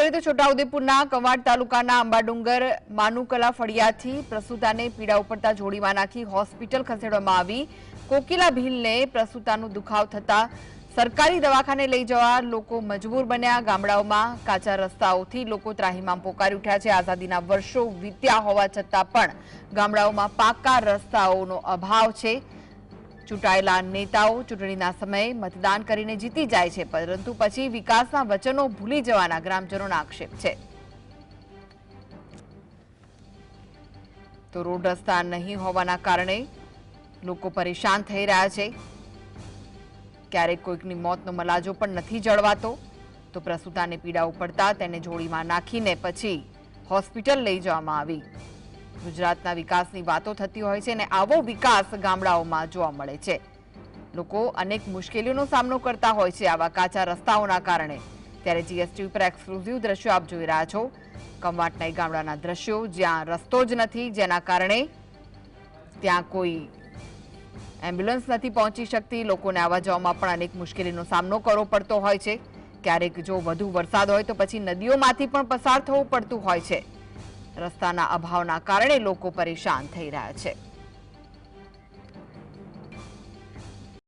કરીએ તો છોટાઉદેપુરના કવાંટ તાલુકાના અંબાડુંગર માનુકલા ફળિયાથી પ્રસૂતાને પીડા ઉપડતા જોડીમાં નાખી હોસ્પિટલ ખસેડવામાં આવી। કોકિલા ભીલને પ્રસૂતાનો દુખાવ થતા સરકારી દવાખાને લઈ જવા લોકો મજબૂર બન્યા। ગામડાઓમાં કાચા રસ્તાઓથી લોકો ત્રાહિમામ પોકારી ઉઠ્યા છે। આઝાદીના વર્ષો વીત્યા હોવા છતાં પણ ગામડાઓમાં પાકા રસ્તાઓનો અભાવ છે। ચૂંટાયેલા નેતાઓ ચૂંટણીના સમયે મતદાન કરીને જીતી જાય છે, પરંતુ પછી વિકાસના વચનો ભૂલી જવાના ગ્રામજનોના આક્ષેપ છે। તો રોડ રસ્તા નહીં હોવાના કારણે લોકો પરેશાન થઈ રહ્યા છે। ક્યારેક કોઈકની મોતનો મલાજો પણ નથી જળવાતો, તો પ્રસૂતાને પીડા ઉપડતા તેને જોડીમાં નાખીને પછી હોસ્પિટલ લઈ જવામાં આવી। ગુજરાતના વિકાસની વાતો થતી હોય છે અને આવો વિકાસ ગામડાઓમાં જોવા મળે છે। લોકો અનેક મુશ્કેલીઓનો સામનો કરતા હોય છે આવા કાચા રસ્તાઓના કારણે। ત્યારે જીએસટીવી પર એક્સક્લુઝિવ દ્રશ્યો આપ જોઈ રહ્યા છો। કવાંટના ગામડાના દ્રશ્યો, જ્યાં રસ્તો જ નથી, જેના કારણે ત્યાં કોઈ એમ્બ્યુલન્સ નથી પહોંચી શકતી। લોકોને આવવા જવામાં પણ અનેક મુશ્કેલીનો સામનો કરવો પડતો હોય છે। ક્યારેક જો વધુ વરસાદ હોય તો પછી નદીઓમાંથી પણ પસાર થવું પડતું હોય છે। રસ્તાના અભાવના કારણે લોકો પરેશાન થઈ રહ્યા છે।